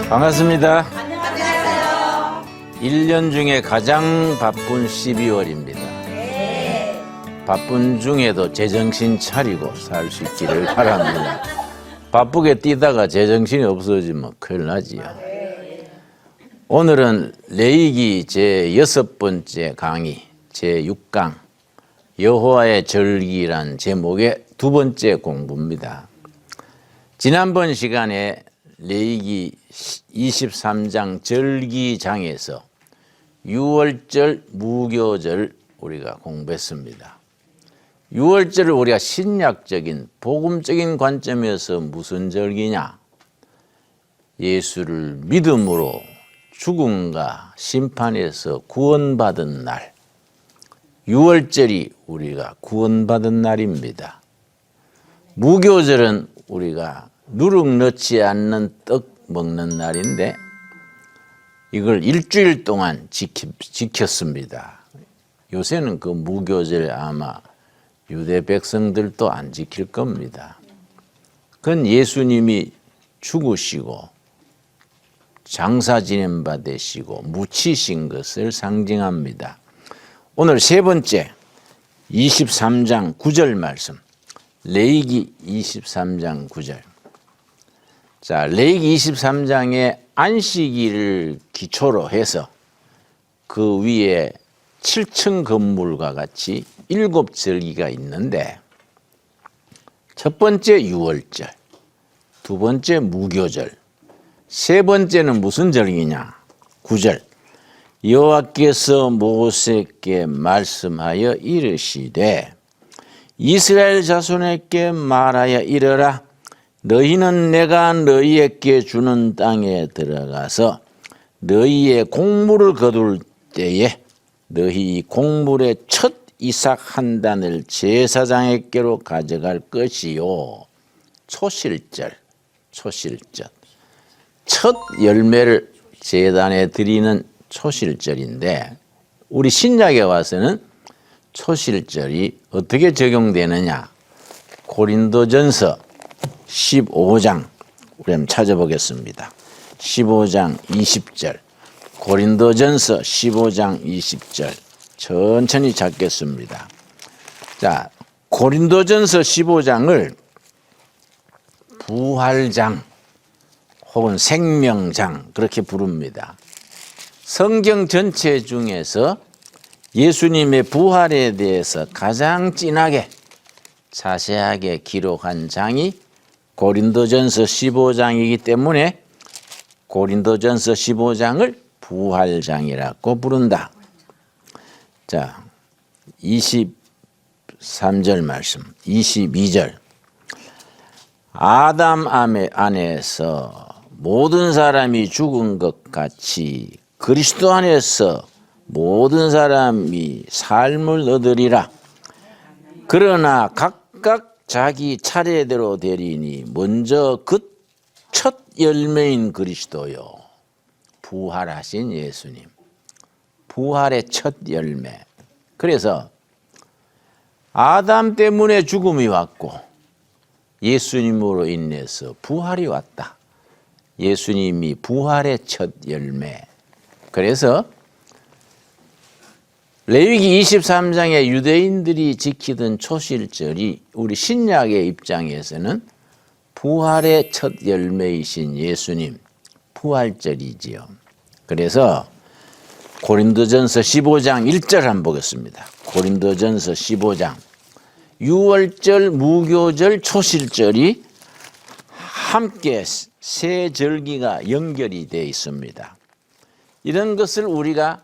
반갑습니다. 안녕하세요. 1년 중에 가장 바쁜 12월입니다. 네. 바쁜 중에도 제정신 차리고 살 수 있기를 바랍니다. 바쁘게 뛰다가 제정신이 없어지면 큰일 나지요. 오늘은 레위기 제6번째 강의 제6강 여호와의 절기란 제목의 두 번째 공부입니다. 지난번 시간에 레위기 23장 절기장에서 유월절, 무교절 우리가 공부했습니다. 유월절을 우리가 신약적인 복음적인 관점에서 무슨 절기냐? 예수를 믿음으로 죽음과 심판에서 구원받은 날, 유월절이 우리가 구원받은 날입니다. 무교절은 우리가 누룩 넣지 않는 떡 먹는 날인데 이걸 일주일 동안 지켰습니다. 요새는 그 무교절 아마 유대 백성들도 안 지킬 겁니다. 그건 예수님이 죽으시고 장사 지낸 바 되시고 묻히신 것을 상징합니다. 오늘 세 번째 23장 9절 말씀, 레위기 23장 9절. 자, 레위기 23장에 안식일을 기초로 해서 그 위에 7층 건물과 같이 7절기가 있는데 첫 번째 유월절, 두 번째 무교절, 세 번째는 무슨 절기냐? 9절. 여호와께서 모세께 말씀하여 이르시되 이스라엘 자손에게 말하여 이르라. 너희는 내가 너희에게 주는 땅에 들어가서 너희의 곡물을 거둘 때에 너희 곡물의 첫 이삭 한 단을 제사장에게로 가져갈 것이요. 초실절. 첫 열매를 제단에 드리는 초실절인데 우리 신약에 와서는 초실절이 어떻게 적용되느냐? 고린도전서 15장 우리 한번 찾아보겠습니다. 15장 20절 고린도전서 15장 20절 천천히 찾겠습니다. 자, 고린도전서 15장을 부활장 혹은 생명장 그렇게 부릅니다. 성경 전체 중에서 예수님의 부활에 대해서 가장 진하게 자세하게 기록한 장이 고린도전서 15장이기 때문에 고린도전서 15장을 부활장이라고 부른다. 자, 23절 말씀, 22절. 아담 안에서 모든 사람이 죽은 것 같이 그리스도 안에서 모든 사람이 삶을 얻으리라. 그러나 각각 자기 차례대로 되리니 먼저 그 첫 열매인 그리스도요. 부활하신 예수님. 부활의 첫 열매. 그래서 아담 때문에 죽음이 왔고 예수님으로 인해서 부활이 왔다. 예수님이 부활의 첫 열매. 그래서 레위기 23장에 유대인들이 지키던 초실절이 우리 신약의 입장에서는 부활의 첫 열매이신 예수님 부활절이지요. 그래서 고린도전서 15장 1절 한번 보겠습니다. 고린도전서 15장 유월절, 무교절, 초실절이 함께 세 절기가 연결이 되어 있습니다. 이런 것을 우리가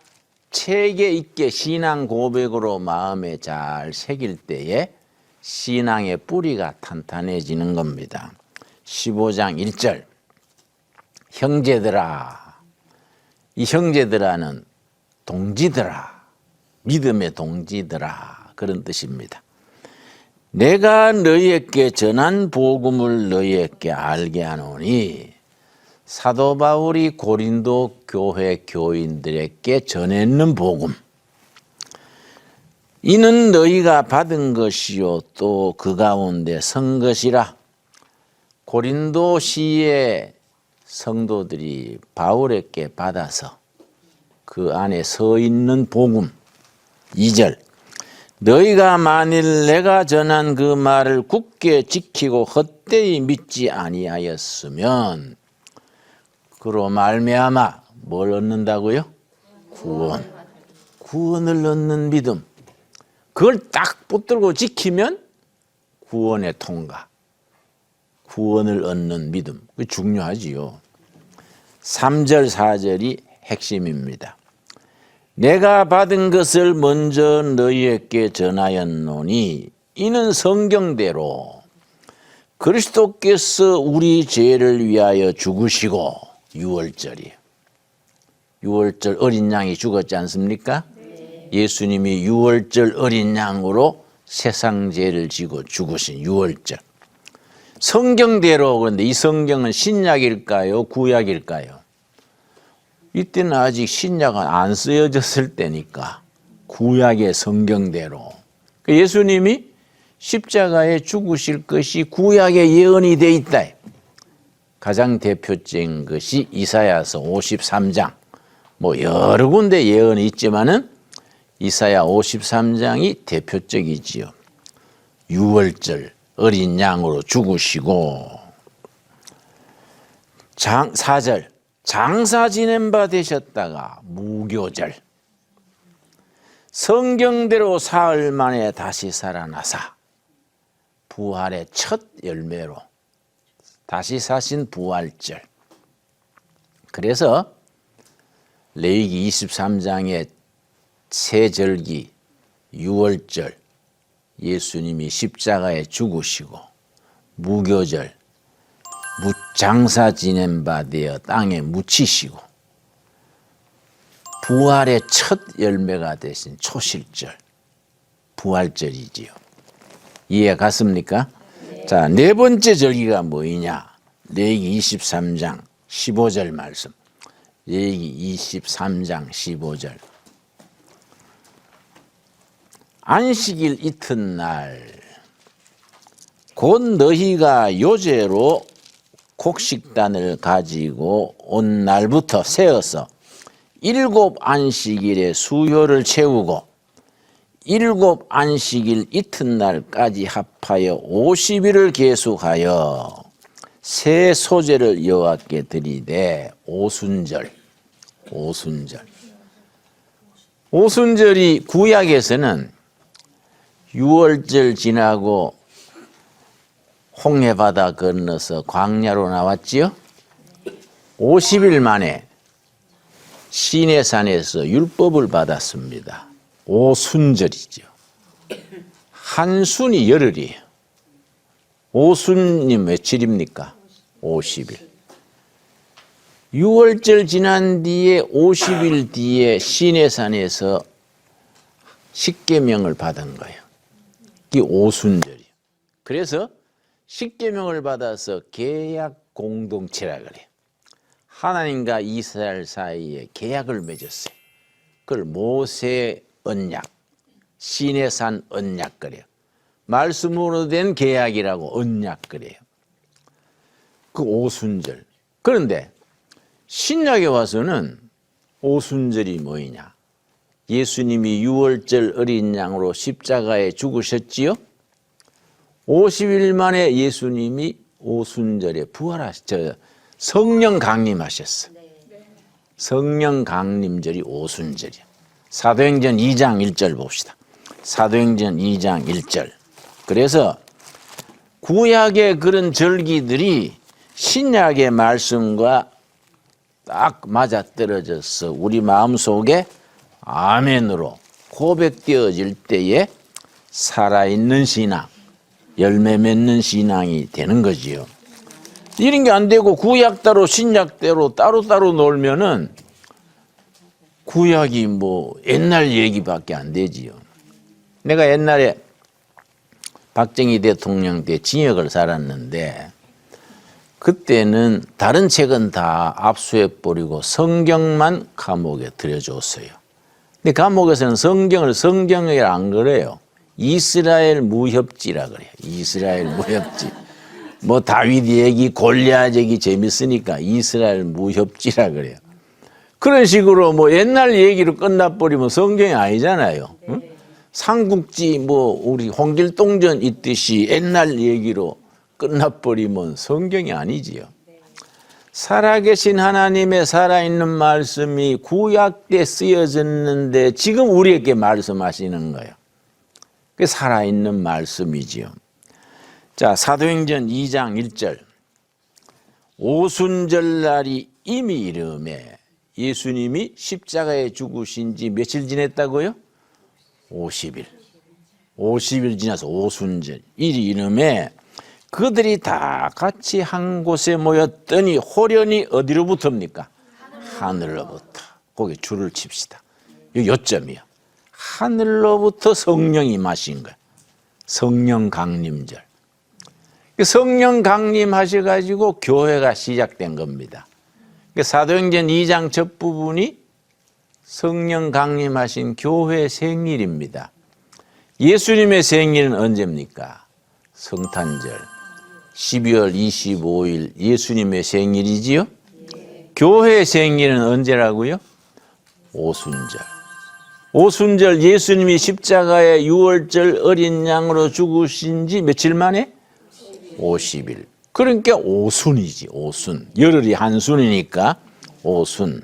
체계 있게 신앙 고백으로 마음에 잘 새길 때에 신앙의 뿌리가 탄탄해지는 겁니다. 15장 1절 형제들아. 이 형제들아는 동지들아, 믿음의 동지들아 그런 뜻입니다. 내가 너희에게 전한 복음을 너희에게 알게 하노니 사도 바울이 고린도 교회 교인들에게 전했는 복음 이는 너희가 받은 것이요 또 그 가운데 선 것이라. 고린도시의 성도들이 바울에게 받아서 그 안에 서 있는 복음 2절 너희가 만일 내가 전한 그 말을 굳게 지키고 헛되이 믿지 아니하였으면 그로 말미암아 뭘 얻는다고요? 구원을 얻는 믿음. 그걸 딱 붙들고 지키면 구원의 통과, 구원을 얻는 믿음. 그게 중요하지요. 3절 4절이 핵심입니다. 내가 받은 것을 먼저 너희에게 전하였노니 이는 성경대로 그리스도께서 우리 죄를 위하여 죽으시고 6월절이에요. 6월절 어린 양이 죽었지 않습니까? 네. 예수님이 6월절 어린 양으로 세상 죄를 지고 죽으신 6월절. 성경대로. 그런데 이 성경은 신약일까요? 구약일까요? 이때는 아직 신약은 안 쓰여졌을 때니까 구약의 성경대로. 예수님이 십자가에 죽으실 것이 구약의 예언이 돼 있다. 가장 대표적인 것이 이사야서 53장. 뭐 여러 군데 예언이 있지만은 이사야 53장이 대표적이지요. 6월절 어린 양으로 죽으시고 4절 장사 지낸 바 되셨다가 무교절 성경대로 사흘 만에 다시 살아나사 부활의 첫 열매로 다시 사신 부활절. 그래서 레위기 23장의 새 절기 6월절 예수님이 십자가에 죽으시고 무교절 장사 지낸 바 되어 땅에 묻히시고 부활의 첫 열매가 되신 초실절 부활절이지요. 이해 갔습니까? 네. 자, 네 번째 절기가 뭐이냐? 레위기 23장 15절 말씀. 레위기 23장 15절. 안식일 이튿날 곧 너희가 요제로 곡식단을 가지고 온 날부터 세어서 7 안식일의 수효를 채우고 7 안식일 이튿날까지 합하여 50일을 계속하여 새 소제를 여호와께 드리되 오순절. 오순절이 구약에서는 6월절 지나고 홍해바다 건너서 광야로 나왔지요. 50일 만에 시내산에서 율법을 받았습니다. 오순절이죠. 한순이 열흘이에요. 오순이 며칠입니까? 50일. 6월절 지난 뒤에 50일 뒤에 시내산에서 십계명을 받은 거예요. 이게 오순절이에요. 그래서 십계명을 받아서 계약 공동체라 그래요. 하나님과 이스라엘 사이에 계약을 맺었어요. 그걸 모세 언약, 시내산 언약 그래요. 말씀으로 된 계약이라고 언약 그래요. 그 오순절. 그런데 신약에 와서는 오순절이 뭐이냐? 예수님이 6월절 어린 양으로 십자가에 죽으셨지요? 50일 만에 예수님이 오순절에 부활하셨죠. 성령 강림하셨어. 성령 강림절이 오순절이야. 사도행전 2장 1절 봅시다. 사도행전 2장 1절. 그래서 구약의 그런 절기들이 신약의 말씀과 딱 맞아떨어져서 우리 마음속에 아멘으로 고백되어질 때에 살아있는 신앙, 열매 맺는 신앙이 되는 거지요. 이런 게 안 되고 구약대로 신약대로 따로따로 놀면은 구약이 뭐 옛날 얘기밖에 안 되지요. 내가 옛날에 박정희 대통령 때 징역을 살았는데 그때는 다른 책은 다 압수해버리고 성경만 감옥에 들여줬어요. 근데 감옥에서는 성경을 성경이라 안 그래요. 이스라엘 무협지라 그래요. 이스라엘 무협지. 뭐 다윗 얘기, 골리앗 얘기 재밌으니까 이스라엘 무협지라 그래요. 그런 식으로 뭐 옛날 얘기로 끝나버리면 성경이 아니잖아요. 응? 삼국지 뭐 우리 홍길동전 있듯이 옛날 얘기로 끝나버리면 성경이 아니지요. 살아계신 하나님의 살아있는 말씀이 구약 때 쓰여졌는데 지금 우리에게 말씀하시는 거예요. 그게 살아있는 말씀이지요. 자, 사도행전 2장 1절. 오순절날이 이미 이르매 예수님이 십자가에 죽으신 지 며칠 지냈다고요? 50일. 50일 지나서 오순절. 일이 이르매 그들이 다 같이 한 곳에 모였더니 호련히 어디로부터입니까? 하늘로부터. 거기 줄을 칩시다. 여기 요점이야. 하늘로부터 성령이 임하신 거야. 성령 강림절. 성령 강림하셔가지고 교회가 시작된 겁니다. 사도행전 2장 첫 부분이 성령 강림하신 교회 생일입니다. 예수님의 생일은 언제입니까? 성탄절 12월 25일 예수님의 생일이지요? 교회 생일은 언제라고요? 오순절. 오순절 예수님이 십자가에 유월절 어린 양으로 죽으신 지 며칠 만에? 50일. 그러니까 오순이지, 오순. 열흘이 한순이니까 오순.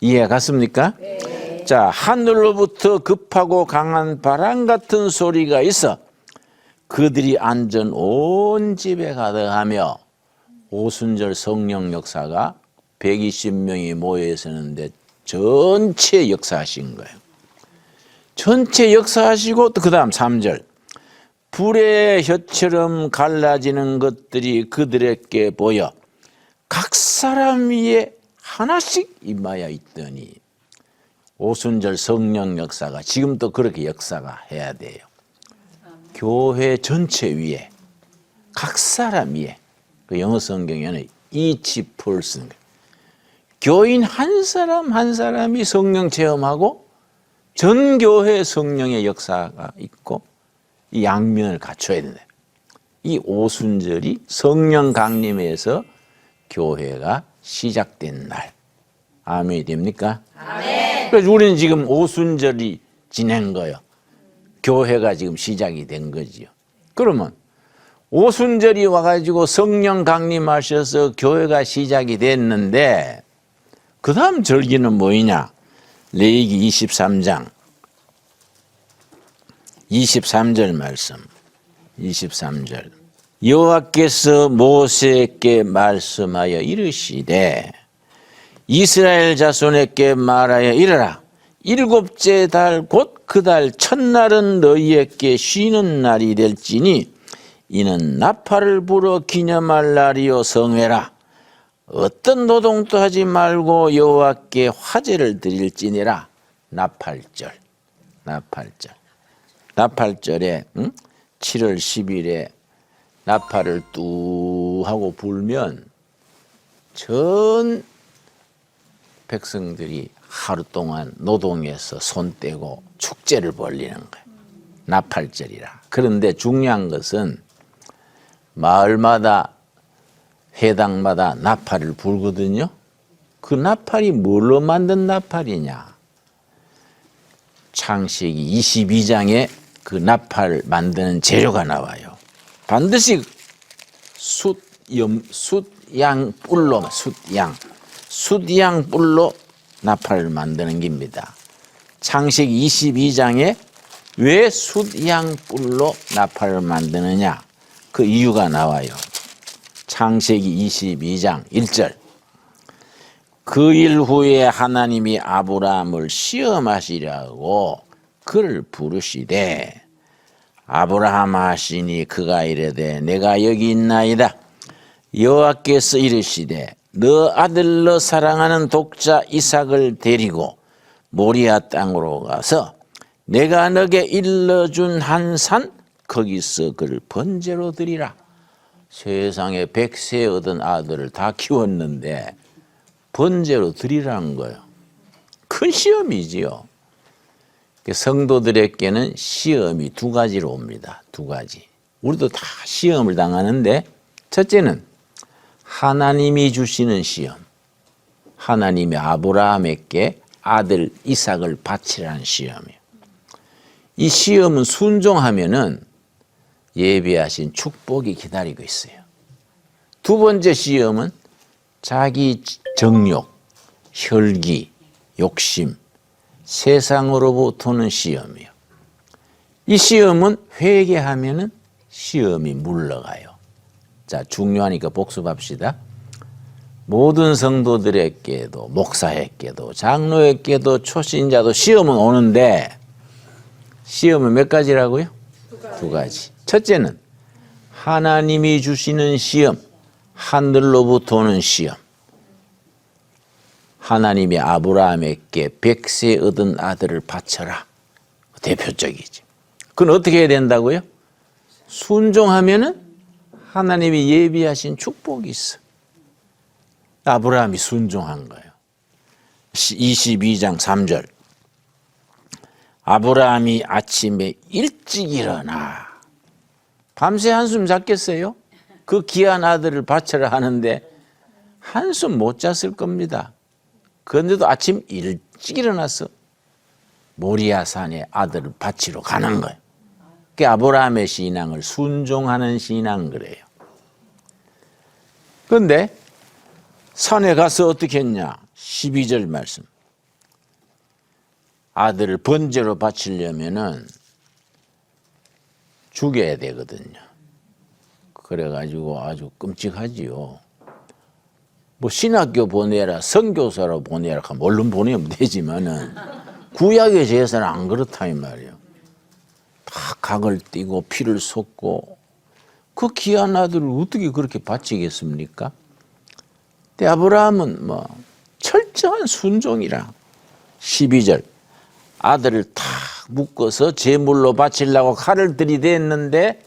이해 갔습니까? 네. 자, 하늘로부터 급하고 강한 바람 같은 소리가 있어 그들이 앉은 온 집에 가득하며 오순절 성령 역사가 120명이 모여 있었는데 전체 역사하신 거예요. 전체 역사하시고 또 그 다음 3절. 불의 혀처럼 갈라지는 것들이 그들에게 보여 각 사람 위에 하나씩 임하여 있더니 오순절 성령 역사가 지금도 그렇게 역사가 해야 돼요. 교회 전체 위에 각 사람 위에 그 영어 성경에는 each person 교인 한 사람 한 사람이 성령 체험하고 전 교회 성령의 역사가 있고 이 양면을 갖춰야 된다. 이 오순절이 성령 강림에서 교회가 시작된 날. 아멘이 됩니까? 아멘. 그래서 우리는 지금 오순절이 지낸 거예요. 교회가 지금 시작이 된 거지요. 그러면 오순절이 와가지고 성령 강림하셔서 교회가 시작이 됐는데 그 다음 절기는 뭐이냐? 레위기 23장 23절 말씀. 23절. 여호와께서 모세에게 말씀하여 이르시되 이스라엘 자손에게 말하여 이르라. 일곱째 달 곧 그 달 첫날은 너희에게 쉬는 날이 될지니 이는 나팔을 불어 기념할 날이요 성회라. 어떤 노동도 하지 말고 여호와께 화제를 드릴지니라. 나팔절. 나팔절. 나팔절에 7월 10일에 나팔을 뚜 하고 불면 전 백성들이 하루 동안 노동해서 손 떼고 축제를 벌리는 거예요. 나팔절이라. 그런데 중요한 것은 마을마다 회당마다 나팔을 불거든요. 그 나팔이 뭘로 만든 나팔이냐? 창세기 22장에 그 나팔 만드는 재료가 나와요. 반드시 숫양 뿔로 나팔을 만드는 겁니다. 창세기 22장에 왜 숫양 뿔로 나팔을 만드느냐? 그 이유가 나와요. 창세기 22장 1절. 그 일 후에 하나님이 아브라함을 시험하시려고 그를 부르시되 아브라함 하시니 그가 이르되 내가 여기 있나이다. 여호와께서 이르시되 너 아들로 사랑하는 독자 이삭을 데리고 모리아 땅으로 가서 내가 너게 일러준 한 산 거기서 그를 번제로 드리라. 세상에 100세 얻은 아들을 다 키웠는데 번제로 드리라는 거예요. 큰 시험이지요. 성도들에게는 시험이 두 가지로 옵니다. 두 가지. 우리도 다 시험을 당하는데 첫째는 하나님이 주시는 시험. 하나님이 아브라함에게 아들 이삭을 바치라는 시험이에요. 이 시험은 순종하면은 예비하신 축복이 기다리고 있어요. 두 번째 시험은 자기 정욕, 혈기, 욕심, 세상으로부터는 시험이에요. 이 시험은 회개하면은 시험이 물러가요. 자, 중요하니까 복습합시다. 모든 성도들에게도, 목사에게도, 장로에게도, 초신자도 시험은 오는데 시험은 몇 가지라고요? 두 가지. 첫째는 하나님이 주시는 시험, 하늘로부터 오는 시험. 하나님이 아브라함에게 100세 얻은 아들을 바쳐라. 대표적이지. 그건 어떻게 해야 된다고요? 순종하면은 하나님이 예비하신 축복이 있어. 아브라함이 순종한 거예요. 22장 3절. 아브라함이 아침에 일찍 일어나. 밤새 한숨 잤겠어요? 그 귀한 아들을 바쳐라 하는데 한숨 못 잤을 겁니다. 그런데도 아침 일찍 일어나서 모리아 산에 아들을 바치러 가는 거예요. 그게 아브라함의 신앙을 순종하는 신앙 그래요. 그런데 산에 가서 어떻게 했냐? 12절 말씀. 아들을 번제로 바치려면은 죽여야 되거든요. 그래가지고 아주 끔찍하지요. 뭐 신학교 보내라, 선교사로 보내라 하면 얼른 보내면 되지만은 구약의 제사는 안 그렇다 이 말이에요. 다 각을 띠고 피를 쏟고 그 귀한 아들을 어떻게 그렇게 바치겠습니까? 근데 아브라함은 뭐 철저한 순종이라 12절 아들을 탁 묶어서 제물로 바치려고 칼을 들이댔는데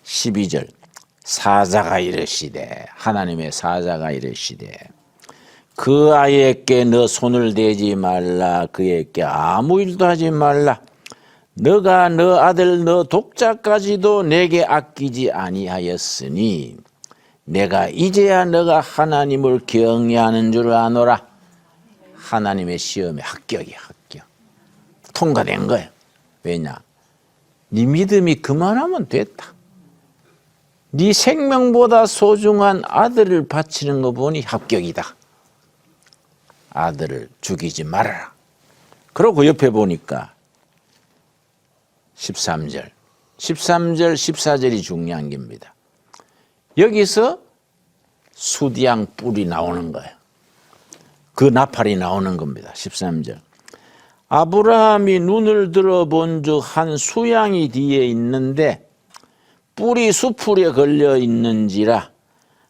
12절 사자가 이르시되 하나님의 사자가 이르시되 그 아이에게 너 손을 대지 말라 그에게 아무 일도 하지 말라 너가 너 아들 너 독자까지도 내게 아끼지 아니하였으니 내가 이제야 너가 하나님을 경외하는 줄 아노라. 하나님의 시험에 합격이야 합격. 통과된 거예요. 왜냐? 네 믿음이 그만하면 됐다. 네 생명보다 소중한 아들을 바치는 거 보니 합격이다. 아들을 죽이지 말아라. 그러고 옆에 보니까 13절, 14절이 중요한 겁니다. 여기서 수디양 뿔이 나오는 거예요. 그 나팔이 나오는 겁니다. 13절. 아브라함이 눈을 들어 본즉 한 수양이 뒤에 있는데 뿔이 수풀에 걸려 있는지라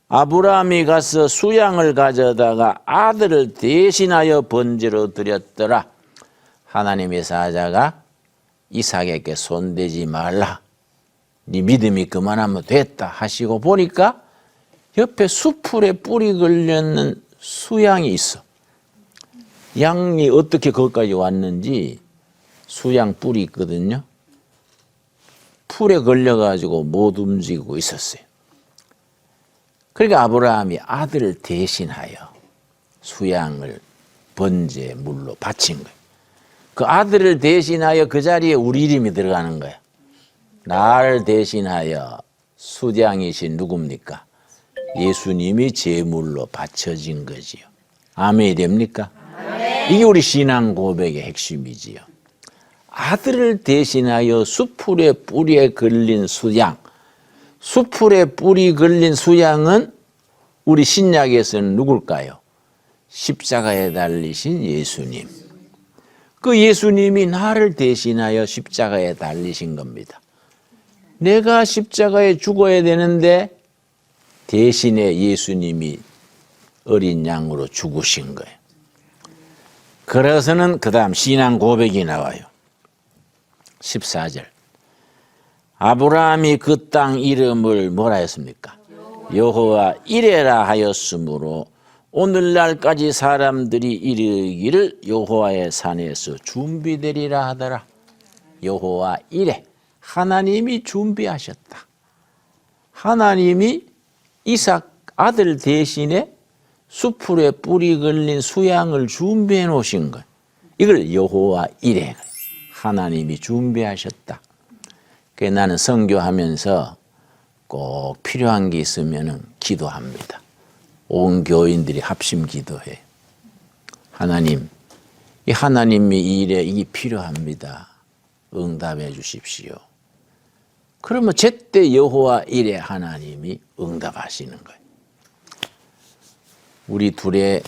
아브라함이 가서 수양을 가져다가 아들을 대신하여 번제로 드렸더라. 하나님의 사자가 이삭에게 손대지 말라. 네 믿음이 그만하면 됐다 하시고 보니까 옆에 수풀에 뿔이 걸려있는 수양이 있어. 양이 어떻게 거기까지 왔는지 수양 뿔이 있거든요. 풀에 걸려가지고 못 움직이고 있었어요. 그러니까 아브라함이 아들을 대신하여 수양을 번제물로 바친 거예요. 그 아들을 대신하여 그 자리에 우리 이름이 들어가는 거예요. 나를 대신하여 수장이신 누굽니까? 예수님이 제물로 바쳐진 거지요. 아멘이 됩니까? 아멘. 이게 우리 신앙 고백의 핵심이지요. 아들을 대신하여 수풀의 뿌리에 걸린 수양. 수풀에 뿔이 걸린 수양은 우리 신약에서는 누굴까요? 십자가에 달리신 예수님. 그 예수님이 나를 대신하여 십자가에 달리신 겁니다. 내가 십자가에 죽어야 되는데 대신에 예수님이 어린 양으로 죽으신 거예요. 그래서는 그 다음 신앙 고백이 나와요. 14절. 아브라함이 그 땅 이름을 뭐라 했습니까? 여호와 이레라 하였으므로 오늘날까지 사람들이 이르기를 여호와의 산에서 준비되리라 하더라. 여호와 이레. 하나님이 준비하셨다. 하나님이 이삭 아들 대신에 수풀에 뿌리 걸린 수양을 준비해 놓으신 거예요. 이걸 여호와 이레, 하나님이 준비하셨다. 그래서 나는 선교하면서 꼭 필요한 게 있으면 기도합니다. 온 교인들이 합심 기도해. 하나님, 이 하나님의 일에 이게 필요합니다. 응답해 주십시오. 그러면 제때 여호와 이레 하나님이 응답하시는 거예요. 우리 둘의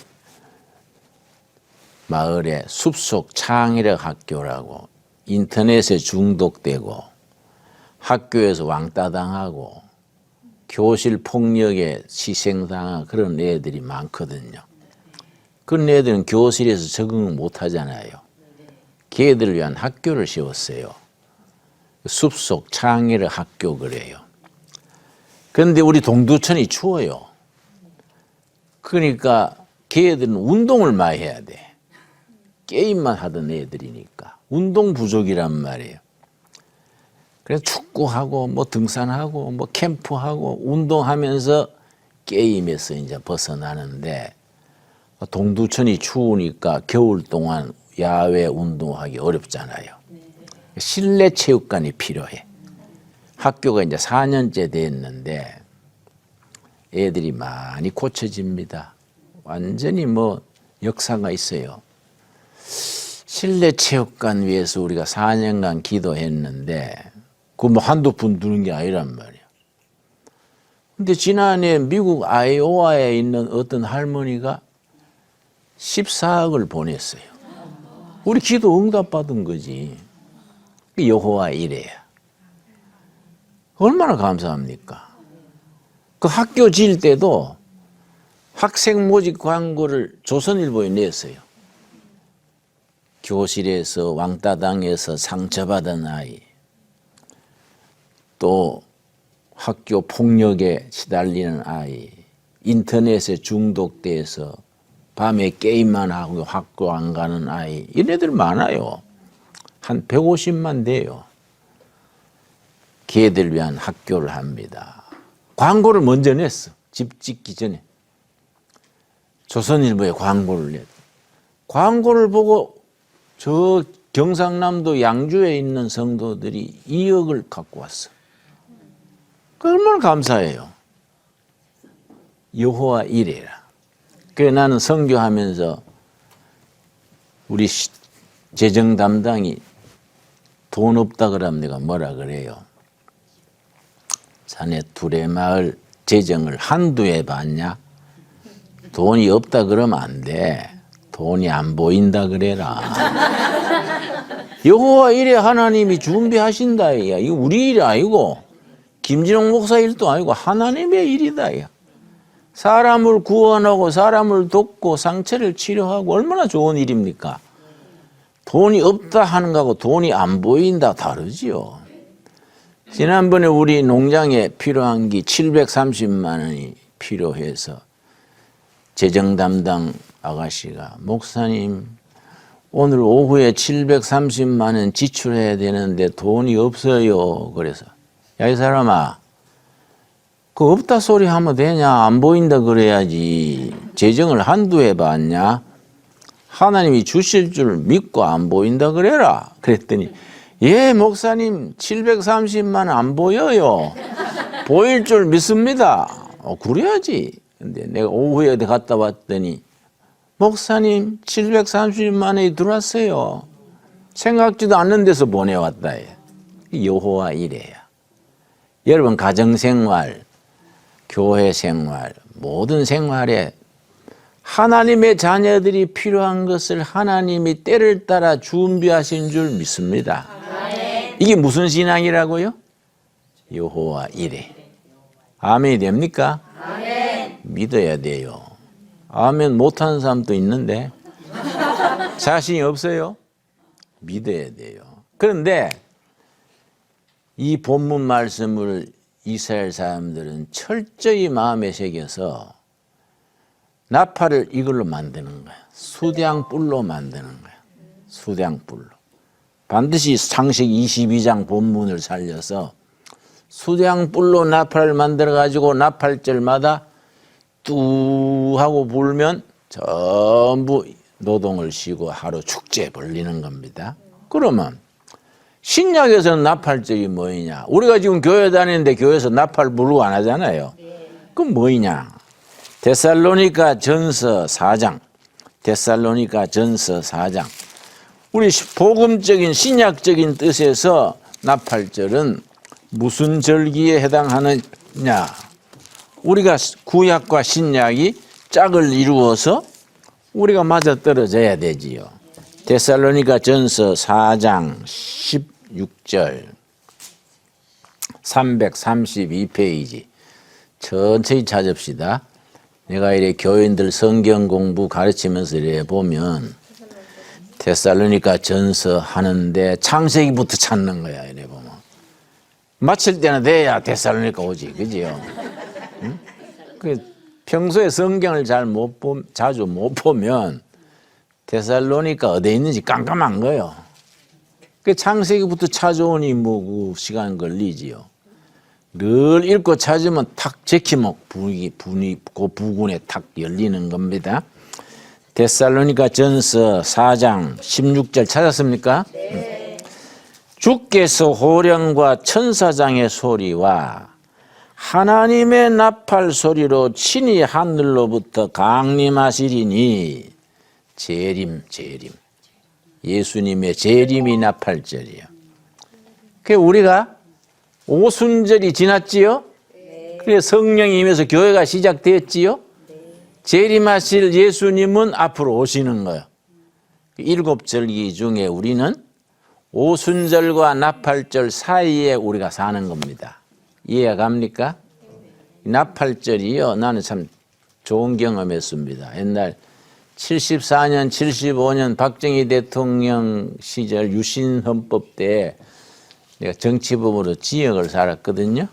마을에 숲속 창의력 학교라고 인터넷에 중독되고 학교에서 왕따당하고 교실 폭력에 희생당한 그런 애들이 많거든요. 그런 애들은 교실에서 적응을 못 하잖아요. 걔들을 위한 학교를 세웠어요. 숲속 창의력 학교 그래요. 그런데 우리 동두천이 추워요. 그러니까 걔들은 운동을 많이 해야 돼. 게임만 하던 애들이니까. 운동 부족이란 말이에요. 그래서 축구하고 뭐 등산하고 뭐 캠프하고 운동하면서 게임에서 이제 벗어나는데 동두천이 추우니까 겨울 동안 야외 운동하기 어렵잖아요. 실내 체육관이 필요해. 학교가 이제 4년째 됐는데 애들이 많이 고쳐집니다. 완전히 뭐 역사가 있어요. 실내 체육관 위해서 우리가 4년간 기도했는데 그 뭐 한두 푼 드는 게 아니란 말이야. 근데 지난해 미국 아이오와에 있는 어떤 할머니가 14억을 보냈어요. 우리 기도 응답받은 거지. 여호와 이레야. 얼마나 감사합니까? 그 학교 지을 때도 학생 모집 광고를 조선일보에 냈어요. 교실에서 왕따당해서 상처받은 아이, 또 학교 폭력에 시달리는 아이, 인터넷에 중독돼서 밤에 게임만 하고 학교 안 가는 아이, 이런 애들 많아요. 한 150만 돼요. 걔들 위한 학교를 합니다. 광고를 먼저 냈어. 집 짓기 전에. 조선일보에 광고를 냈어. 광고를 보고 저 경상남도 양주에 있는 성도들이 2억을 갖고 왔어. 얼마나 감사해요. 여호와 이레라. 그래 나는 선교하면서 우리 재정 담당이 돈 없다 그러면 내가 뭐라 그래요. 자네 둘의 마을 재정을 한두 해 봤냐? 돈이 없다 그러면 안 돼. 돈이 안 보인다 그래라. 여호와 이레 하나님이 준비하신다. 이거 우리 일이 아니고 김진홍 목사 일도 아니고 하나님의 일이다. 야. 사람을 구원하고 사람을 돕고 상처를 치료하고 얼마나 좋은 일입니까? 돈이 없다 하는 거하고 돈이 안 보인다 다르지요. 지난번에 우리 농장에 필요한 게 730만 원이 필요해서 재정 담당 아가씨가 목사님 오늘 오후에 730만 원 지출해야 되는데 돈이 없어요. 그래서 야 이 사람아 그 없다 소리 하면 되냐? 안 보인다 그래야지. 재정을 한두 해 봤냐? 하나님이 주실 줄 믿고 안 보인다 그래라. 그랬더니 예 목사님 730만 원 안 보여요. 보일 줄 믿습니다. 그래야지. 근데 내가 오후에 갔다 왔더니 목사님 730만 원이 들어왔어요. 생각지도 않는 데서 보내왔다. 여호와 이레야. 여러분 가정생활, 교회생활, 모든 생활에 하나님의 자녀들이 필요한 것을 하나님이 때를 따라 준비하신 줄 믿습니다. 이게 무슨 신앙이라고요? 여호와 이레. 아멘이 됩니까? 아멘. 믿어야 돼요. 아멘 못하는 사람도 있는데 자신이 없어요? 믿어야 돼요. 그런데 이 본문 말씀을 이스라엘 사람들은 철저히 마음에 새겨서 나팔을 이걸로 만드는 거야. 수량불로 만드는 거야. 수량불로. 반드시 창세기 22장 본문을 살려서 수량불로 나팔을 만들어가지고 나팔절마다 뚜 하고 불면 전부 노동을 쉬고 하루 축제 벌리는 겁니다. 그러면 신약에서는 나팔절이 뭐이냐? 우리가 지금 교회 다니는데 교회에서 나팔 부르고 안 하잖아요. 그럼 뭐이냐? 데살로니가 전서 4장. 데살로니가 전서 4장. 우리 복음적인 신약적인 뜻에서 나팔절은 무슨 절기에 해당하느냐? 우리가 구약과 신약이 짝을 이루어서 우리가 맞아떨어져야 되지요. 데살로니가 전서 4장 16절 332페이지 천천히 찾읍시다. 내가 이래 교인들 성경 공부 가르치면서 이래 보면 데살로니가 전서 하는데 창세기부터 찾는 거야. 이래 보면 마칠 때는 돼야 데살로니가 오지, 그지요? 응? 평소에 성경을 자주 못 보면 데살로니가 어디에 있는지 깜깜한 거예요. 창세기부터 찾아오니 뭐 시간 걸리지요. 늘 읽고 찾으면 탁 제키면 그 부근에 탁 열리는 겁니다. 데살로니가 전서 4장 16절 찾았습니까? 네. 주께서 호령과 천사장의 소리와 하나님의 나팔 소리로 친히 하늘로부터 강림하시리니 재림. 예수님의 재림이 나팔절이요. 우리가 오순절이 지났지요? 그래서 성령이 임해서 교회가 시작됐지요? 재림하실 예수님은 앞으로 오시는 거예요. 7절기 중에 우리는 오순절과 나팔절 사이에 우리가 사는 겁니다. 이해가 갑니까? 나팔절이요. 나는 참 좋은 경험했습니다. 옛날 74년, 75년 박정희 대통령 시절 유신헌법 때 내가 정치범으로 지역을 살았거든요.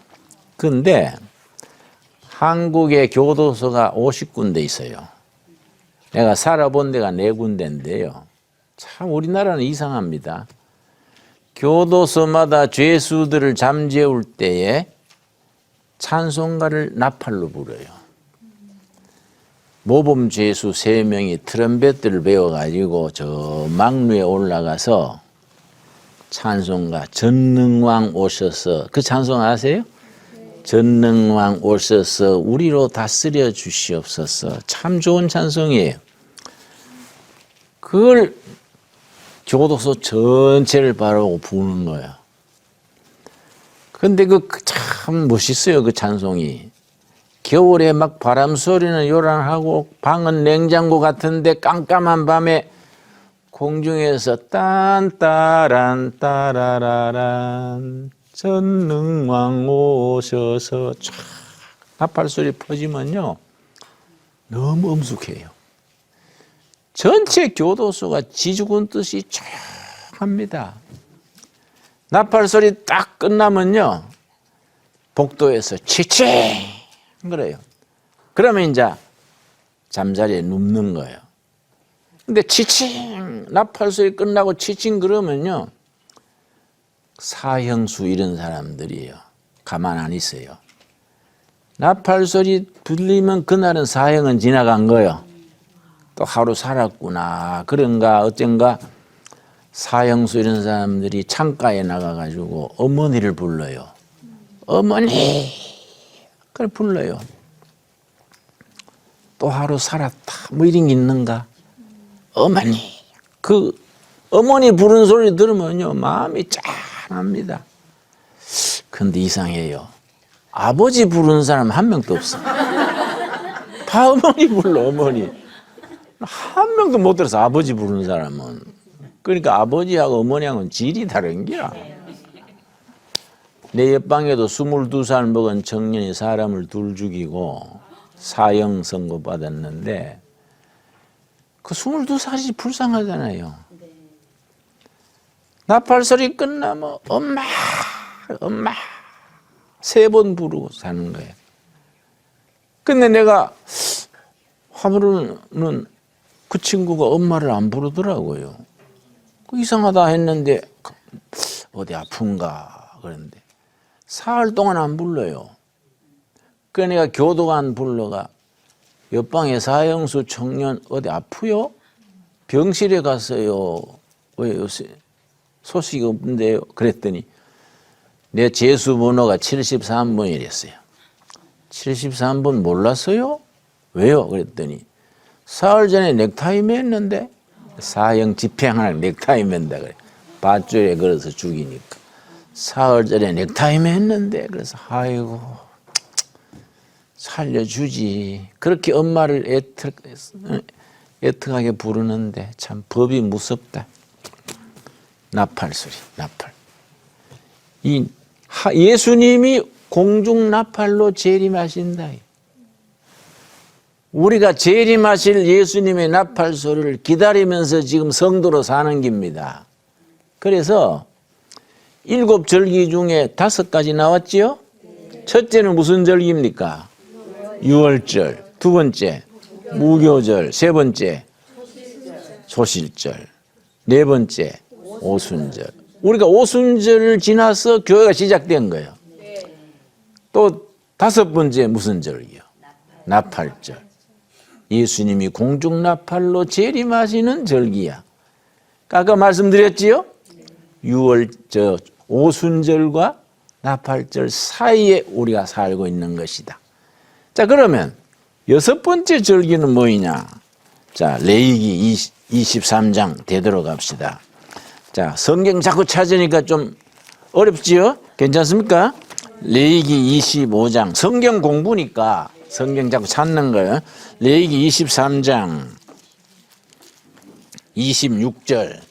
그런데 한국의 교도소가 50군데 있어요. 내가 살아본 데가 4군데인데요. 참 우리나라는 이상합니다. 교도소마다 죄수들을 잠재울 때에 찬송가를 나팔로 불어요. 모범 죄수 3명이 트럼펫들을 배워가지고 저 막루에 올라가서 찬송가 전능왕 오셔서, 그 찬송 아세요? 전능왕 오셔서 우리로 다스려 주시옵소서. 참 좋은 찬송이에요. 그걸 교도소 전체를 바라보고 부는 거예요. 근데 참 멋있어요, 그 찬송이. 겨울에 막 바람 소리는 요란하고 방은 냉장고 같은데 깜깜한 밤에 공중에서 딴따란 따라라란 전능왕 오셔서 쫙 나팔 소리 퍼지면요 너무 엄숙해요. 전체 교도소가 지죽은 듯이 조용합니다. 나팔 소리 딱 끝나면요 복도에서 치칭 그래요. 그러면 이제 잠자리에 눕는 거예요. 근데 치칭 나팔 소리 끝나고 치칭 그러면요 사형수 이런 사람들이에요. 가만 안 있어요. 나팔 소리 들리면 그날은 사형은 지나간 거예요. 또 하루 살았구나 그런가 어쩐가 사형수 이런 사람들이 창가에 나가가지고 어머니를 불러요. 어머니 그걸 불러요. 또 하루 살았다 뭐 이런 게 있는가. 어머니 그 어머니 부르는 소리 들으면요 마음이 짠합니다. 근데 이상해요. 아버지 부르는 사람 한 명도 없어. 다 어머니 불러. 어머니 한 명도 못 들어서 아버지 부르는 사람은. 그러니까 아버지하고 어머니하고는 질이 다른 거야. 내 옆방에도 22살 먹은 청년이 사람을 둘 죽이고 사형 선고 받았는데 그 22살이 불쌍하잖아요. 나팔 소리 끝나면 엄마 엄마 3번 부르고 사는 거예요. 근데 내가 화물은 그 친구가 엄마를 안 부르더라고요. 이상하다 했는데 어디 아픈가 그랬는데 사흘 동안 안 불러요. 그래 내가 교도관 불러가 옆방에 사형수 청년 어디 아프요? 병실에 갔어요. 왜 요새 소식이 없는데요? 그랬더니 내 재수 번호가 73번이랬어요. 73번 몰랐어요? 왜요? 그랬더니 사흘 전에 넥타이 맸는데 사형 집행하는 넥타이 맨다 그래. 밧줄에 걸어서 죽이니까. 사흘 전에 넥타이 맸는데 그래서 아이고 살려주지. 그렇게 엄마를 애틋하게 부르는데 참 법이 무섭다. 나팔 소리, 나팔. 예수님이 공중 나팔로 재림하신다. 우리가 재림하실 예수님의 나팔 소리를 기다리면서 지금 성도로 사는 겁니다. 그래서 7절기 중에 5가지 나왔지요? 첫째는 무슨 절기입니까? 유월절. 두 번째 무교절. 세 번째 소실절. 네 번째 오순절. 우리가 오순절을 지나서 교회가 시작된 거예요. 또 5번째 무슨 절기요? 나팔절. 예수님이 공중 나팔로 재림하시는 절기야. 아까 말씀드렸지요? 오순절과 나팔절 사이에 우리가 살고 있는 것이다. 자, 그러면 6번째 절기는 뭐이냐? 자, 레위기 23장 되돌아갑시다. 자, 성경 자꾸 찾으니까 좀 어렵지요? 괜찮습니까? 레위기 25장. 성경 공부니까 성경 자꾸 찾는 거예요. 레위기 23장 26절.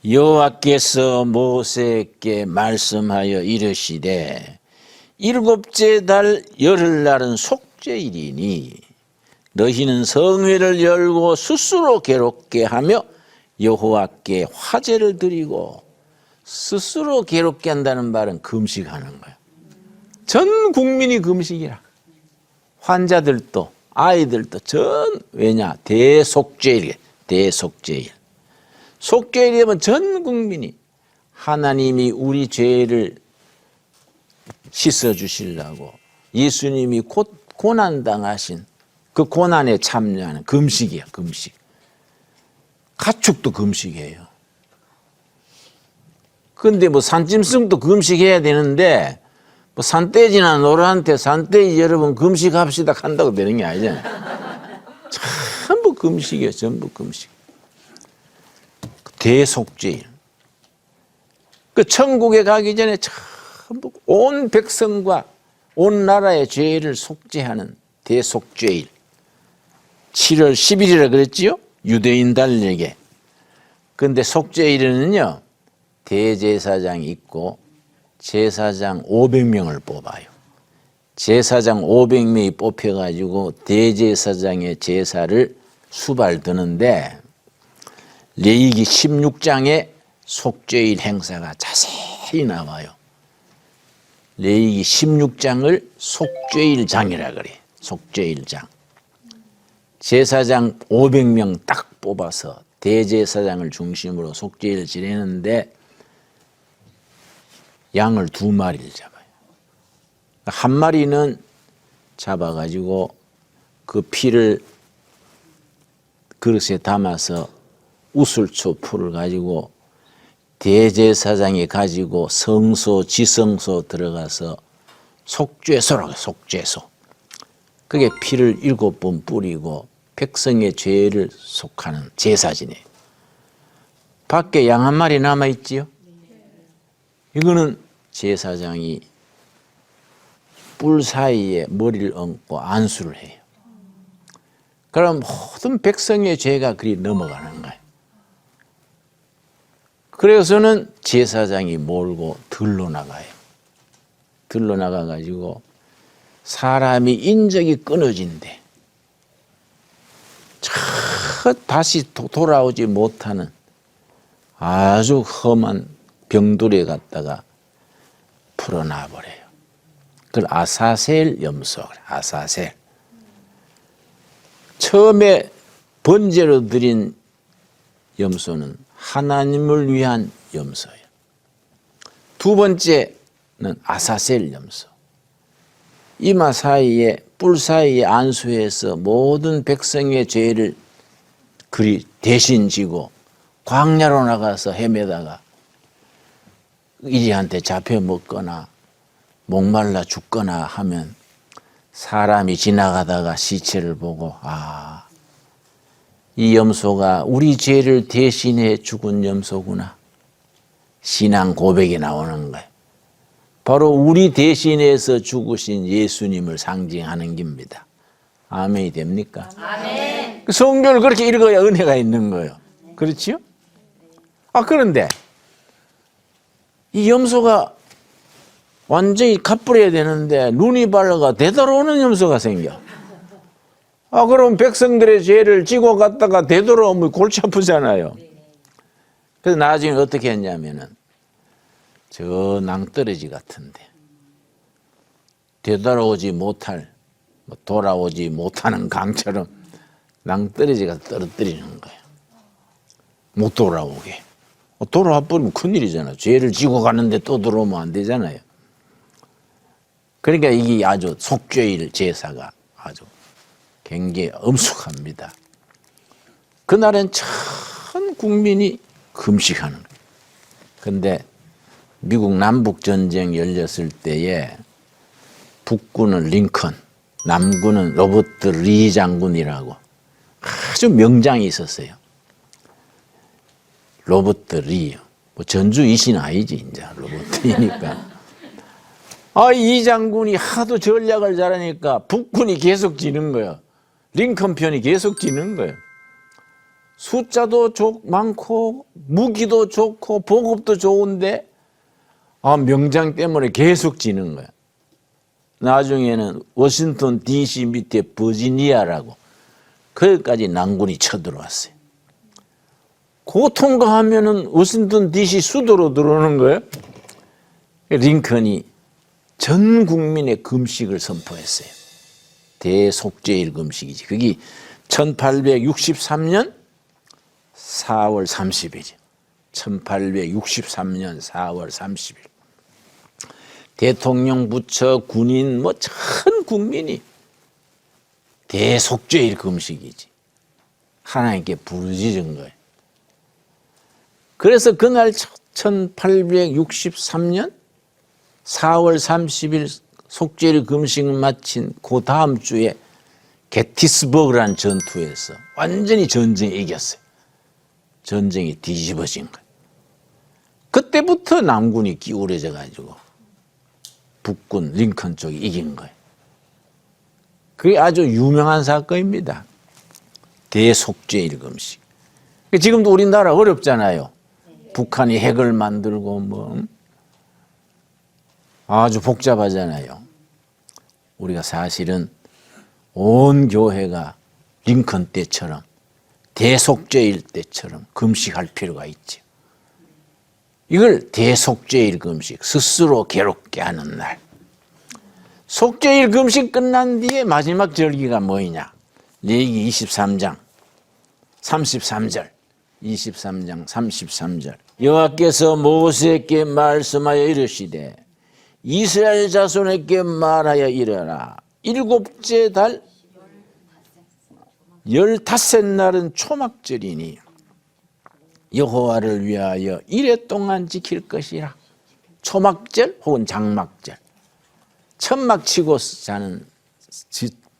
여호와께서 모세에게 말씀하여 이르시되 7째 달 열흘날은 속죄일이니 너희는 성회를 열고 스스로 괴롭게 하며 여호와께 화제를 드리고. 스스로 괴롭게 한다는 말은 금식하는 거예요. 전 국민이 금식이라. 환자들도 아이들도 왜냐? 대속죄일. 속죄일이면 전 국민이 하나님이 우리 죄를 씻어주시려고 예수님이 곧 고난당하신 그 고난에 참여하는 금식이야. 금식. 가축도 금식이에요. 근데 뭐 산짐승도 금식해야 되는데 뭐 산돼지나 노루한테 산돼지 여러분 금식합시다 한다고 되는 게 아니잖아요. 전부 금식이에요. 전부 금식. 대속죄일. 그 천국에 가기 전에 전부 온 백성과 온 나라의 죄를 속죄하는 대속죄일. 7월 10일이라 그랬지요? 유대인 달력에. 근데 속죄일에는요. 대제사장이 있고 제사장 500명을 뽑아요. 제사장 500명이 뽑혀가지고 대제사장의 제사를 수발드는데 레위기 16장에 속죄일 행사가 자세히 나와요. 레위기 16장을 속죄일장이라 그래. 속죄일장. 제사장 500명 딱 뽑아서 대제사장을 중심으로 속죄일을 지내는데 양을 2마리를 잡아요. 한 마리는 잡아가지고 그 피를 그릇에 담아서 우슬초 풀을 가지고 대제사장이 가지고 성소 지성소 들어가서 속죄소라고 속죄소. 그게 피를 7번 뿌리고 백성의 죄를 속하는 제사지네요. 밖에 양 한 마리 남아있지요? 이거는 제사장이 뿔 사이에 머리를 얹고 안수를 해요. 그럼 모든 백성의 죄가 그리 넘어가는 거예요. 그래서는 제사장이 몰고 들로 나가요. 들로 나가가지고 사람이 인적이 끊어진대. 다시 돌아오지 못하는 아주 험한 병들에 갔다가 풀어놔버려요. 그걸 아사셀 염소. 아사셀. 처음에 번제로 드린 염소는 하나님을 위한 염소예요. 두 번째는 아사셀 염소. 이마 사이에 뿔 사이에 안수해서 모든 백성의 죄를 그리 대신 지고 광야로 나가서 헤매다가 이리한테 잡혀 먹거나 목말라 죽거나 하면 사람이 지나가다가 시체를 보고 이 염소가 우리 죄를 대신해 죽은 염소구나. 신앙 고백이 나오는 거예요. 바로 우리 대신해서 죽으신 예수님을 상징하는 겁니다. 아멘이 됩니까? 아멘. 성경을 그렇게 읽어야 은혜가 있는 거예요. 그렇지요? 그런데 이 염소가 완전히 갚으려야 되는데 눈이 밝아가 되돌아오는 염소가 생겨. 그럼 백성들의 죄를 지고 갔다가 되돌아오면 골치 아프잖아요. 그래서 나중에 어떻게 했냐면은 저 낭떠러지 같은데 되돌아오지 못할 돌아오지 못하는 강처럼 낭떠러지가 떨어뜨리는 거예요. 못 돌아오게. 돌아와 버리면 큰일이잖아요. 죄를 지고 가는데 또 들어오면 안 되잖아요. 그러니까 이게 아주 속죄일 제사가 아주 굉장히 엄숙합니다. 그날은 전 국민이 금식하는 거예요. 근데 미국 남북전쟁 열렸을 때에 북군은 링컨, 남군은 로버트 리 장군이라고 아주 명장이 있었어요. 로버트 리요. 전주 이신 아니지, 이제 로버트이니까. 이 장군이 하도 전략을 잘하니까 북군이 계속 지는 거예요. 링컨 편이 계속 지는 거예요. 숫자도 많고 무기도 좋고 보급도 좋은데 명장 때문에 계속 지는 거야. 나중에는 워싱턴 DC 밑에 버지니아라고 거기까지 난군이 쳐들어왔어요. 그거 통과하면은 워싱턴 DC 수도로 들어오는 거예요. 링컨이 전 국민의 금식을 선포했어요. 대속죄일 금식이지. 그게 1863년 4월 30일이죠. 1863년 4월 30일. 대통령, 부처, 군인 전 국민이 대속죄일 금식이지. 하나님께 부르짖은 거예요. 그래서 그날 1863년 4월 30일 속죄일 금식을 마친 그 다음 주에 게티스버그라는 전투에서 완전히 전쟁에 이겼어요. 전쟁이 뒤집어진 거예요. 그때부터 남군이 기울어져 가지고 북군 링컨 쪽이 이긴 거예요. 그게 아주 유명한 사건입니다. 대속죄일 금식. 지금도 우리나라 어렵잖아요. 북한이 핵을 만들고 아주 복잡하잖아요. 우리가 사실은 온 교회가 링컨 때처럼 대속죄일 때처럼 금식할 필요가 있죠. 이걸 대속죄일 금식, 스스로 괴롭게 하는 날. 속죄일 금식 끝난 뒤에 마지막 절기가 뭐이냐? 레위기 23장 33절 23장 33절 여호와께서 모세에게 말씀하여 이르시되 이스라엘 자손에게 말하여 이르라. 일곱째 달 15날은 초막절이니 여호와를 위하여 이레 동안 지킬 것이라. 초막절 혹은 장막절. 천막 치고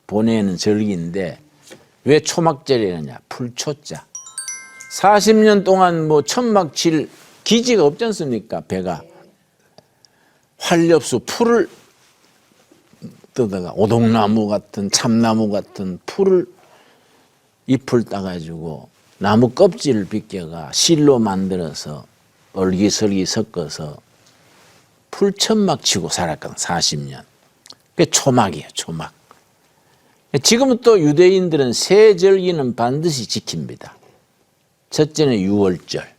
보내는 절기인데 왜 초막절이냐? 풀초자. 40년 동안 천막 칠 기지가 없지 않습니까? 배가. 활엽수 풀을 뜯어가 오동나무 같은 참나무 같은 풀을 잎을 따가지고 나무 껍질을 벗겨가 실로 만들어서 얼기설기 섞어서 풀천막 치고 살았거든. 40년. 그게 초막이에요. 초막. 지금은 또 유대인들은 세 절기는 반드시 지킵니다. 첫째는 유월절,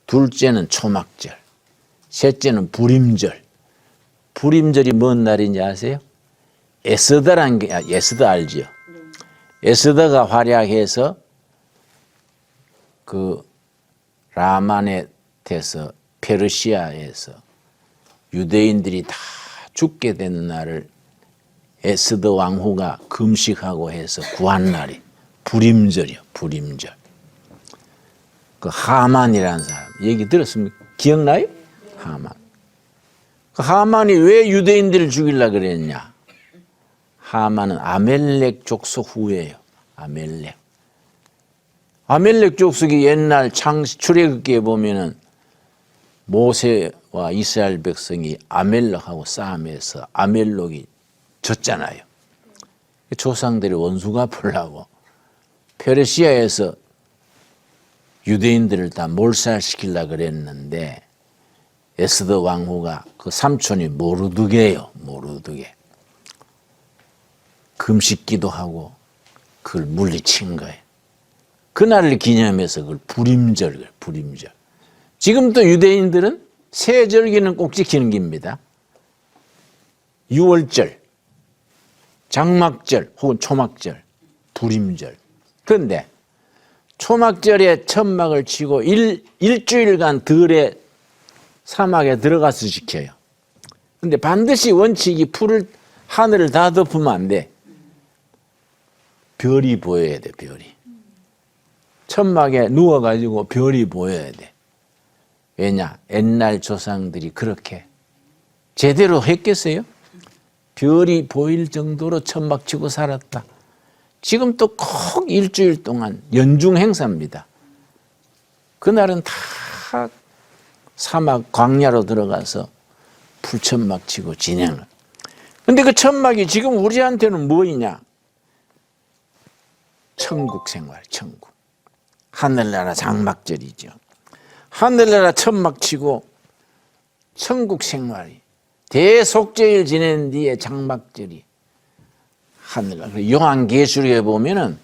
둘째는 초막절, 셋째는 불임절. 불임절이 뭔 날인지 아세요? 에스더란 게, 에스더 알지요? 에스더가 활약해서 그 라마넷에서 페르시아에서 유대인들이 다 죽게 된 날을 에스더 왕후가 금식하고 해서 구한 날이 불임절이요. 불임절. 그 하만이라는 사람 얘기 들었습니까? 기억나요? 하만. 그 하만이 왜 유대인들을 죽이려고 그랬냐? 하만은 아멜렉 족속 후예요. 아멜렉 족속이 옛날 출애굽기에 보면은 모세와 이스라엘 백성이 아멜렉하고 싸움해서 아멜렉이 졌잖아요. 조상들이 원수 갚으려고 페르시아에서 유대인들을 다 몰살시키려고 그랬는데 에스더 왕후가 그 삼촌이 모르드게예요. 모르드게. 금식기도 하고 그걸 물리친 거예요. 그날을 기념해서 그걸 불임절. 지금 또 유대인들은 세 절기는 꼭 지키는 겁니다. 유월절, 장막절 혹은 초막절, 불임절. 그런데 초막절에 천막을 치고 일주일간 들에 사막에 들어가서 지켜요. 그런데 반드시 원칙이 하늘을 다 덮으면 안 돼. 별이 보여야 돼, 별이. 천막에 누워가지고 별이 보여야 돼. 왜냐? 옛날 조상들이 그렇게 제대로 했겠어요? 별이 보일 정도로 천막 치고 살았다. 지금 또 꼭 일주일 동안 연중 행사입니다. 그날은 다 사막 광야로 들어가서 풀천막 치고 진행을. 근데 그 천막이 지금 우리한테는 뭐이냐? 천국 생활, 천국. 하늘나라 장막절이죠. 하늘나라 천막 치고 천국 생활이 대속죄일 지낸 뒤에 장막절이 하늘나라. 요한계시록에 보면은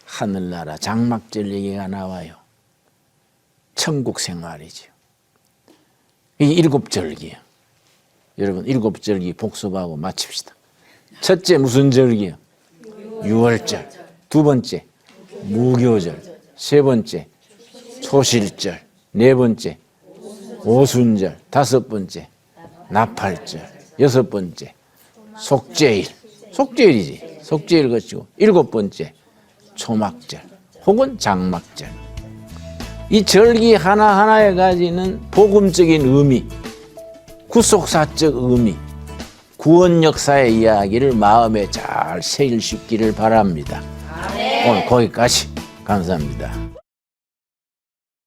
하늘나라 장막절 얘기가 나와요. 천국 생활이죠. 이 일곱 절기요. 여러분 일곱 절기 복습하고 마칩시다. 첫째 무슨 절기요? 유월절. 두 번째 무교절. 세 번째 초실절. 네 번째 오순절. 다섯 번째 나팔절. 여섯 번째 속죄일. 속죄일이지. 속죄일 거치고 일곱 번째 초막절 혹은 장막절. 이 절기 하나하나에 가지는 복음적인 의미, 구속사적 의미, 구원 역사의 이야기를 마음에 잘 새길 수 있기를 바랍니다. 오늘 거기까지. 감사합니다.